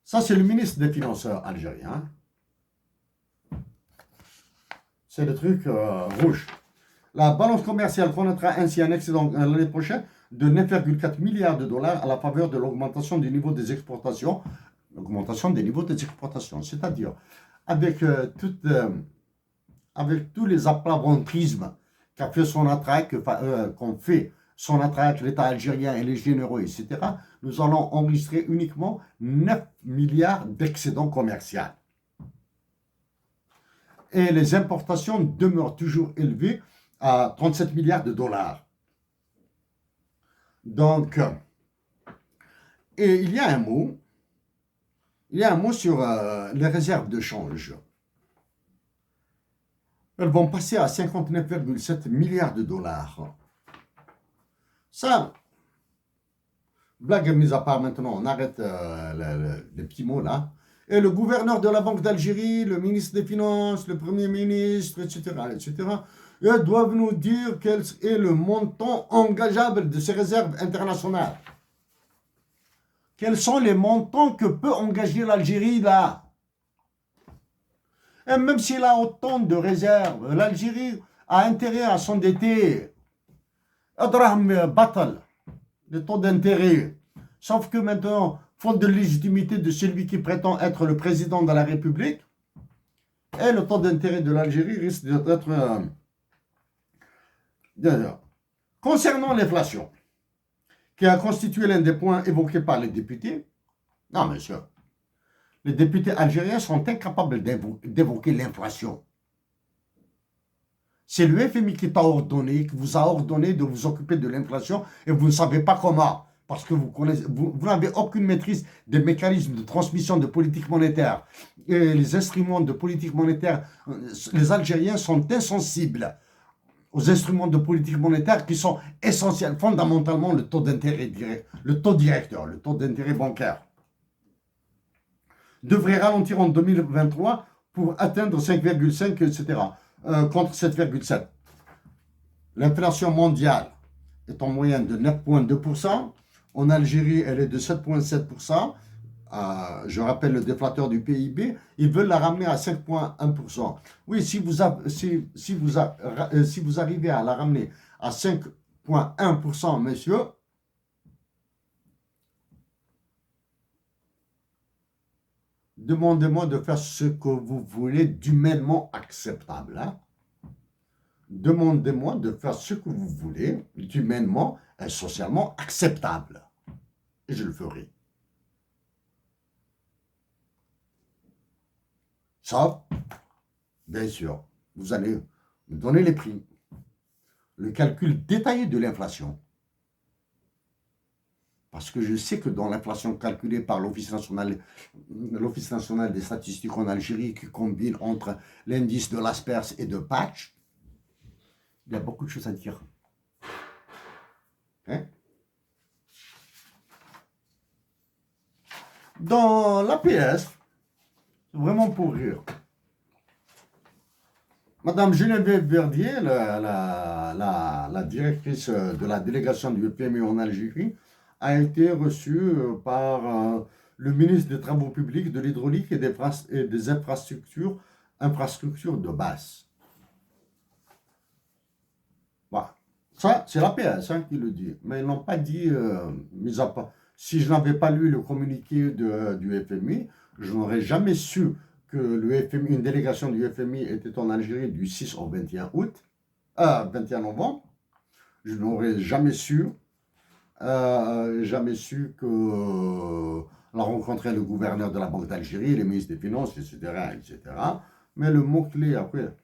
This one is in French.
Ça, c'est le ministre des Finances algérien. C'est le truc rouge. La balance commerciale connaîtra ainsi un excédent l'année prochaine de 9,4 milliards de dollars à la faveur de l'augmentation du niveau des exportations. L'augmentation des niveaux des exportations, c'est-à-dire avec, avec tous les aplomantrismes qu'a fait qu'ont fait son attraque, l'État algérien et les généraux, etc., nous allons enregistrer uniquement 9 milliards d'excédents commerciaux. Et les importations demeurent toujours élevées à 37 milliards de dollars. Donc, et il y a un mot sur les réserves de change. Elles vont passer à 59,7 milliards de dollars. Ça, blague mise à part maintenant, on arrête les petits mots là. Et le gouverneur de la Banque d'Algérie, le ministre des Finances, le Premier ministre, etc., eux doivent nous dire quel est le montant engageable de ces réserves internationales. Quels sont les montants que peut engager l'Algérie là? Et même s'il a autant de réserves, l'Algérie a intérêt à s'endetter. Battle, le taux d'intérêt. Sauf que maintenant, faute de légitimité de celui qui prétend être le président de la République, et le taux d'intérêt de l'Algérie risque d'être... concernant l'inflation, qui a constitué l'un des points évoqués par les députés, non monsieur, les députés algériens sont incapables d'évoquer l'inflation. C'est le FMI qui vous a ordonné de vous occuper de l'inflation et vous ne savez pas comment. Parce que vous n'avez aucune maîtrise des mécanismes de transmission de politique monétaire. Et les instruments de politique monétaire, les Algériens sont insensibles aux instruments de politique monétaire qui sont essentiels, fondamentalement le taux d'intérêt direct, le taux directeur, le taux d'intérêt bancaire, devrait ralentir en 2023 pour atteindre 5,5, etc., contre 7,7. L'inflation mondiale est en moyenne de 9,2%. En Algérie, elle est de 7,7%. Je rappelle le déflateur du PIB. Ils veulent la ramener à 5,1%. Oui, si vous arrivez à la ramener à 5,1%, monsieur, demandez-moi de faire ce que vous voulez d'humainement acceptable. Hein? Demandez-moi de faire ce que vous voulez d'humainement et socialement acceptable. Et je le ferai. Ça, bien sûr, vous allez me donner les prix. Le calcul détaillé de l'inflation. Parce que je sais que dans l'inflation calculée par l'Office national des statistiques en Algérie, qui combine entre l'indice de l'Asperse et de Patch, il y a beaucoup de choses à dire. Hein? Dans l'APS, c'est vraiment pour rire. Madame Geneviève Verdier, la directrice de la délégation du FMI en Algérie, a été reçue par le ministre des Travaux publics, de l'hydraulique et des infrastructures de base. Voilà. Ça, c'est l'APS qui le dit. Mais ils n'ont pas dit, mis à part, si je n'avais pas lu le communiqué du FMI, je n'aurais jamais su que une délégation du FMI était en Algérie du 6 au 21 novembre. Je n'aurais jamais su que on a rencontré le gouverneur de la Banque d'Algérie, les ministres des Finances, etc., etc. Mais le mot-clé après,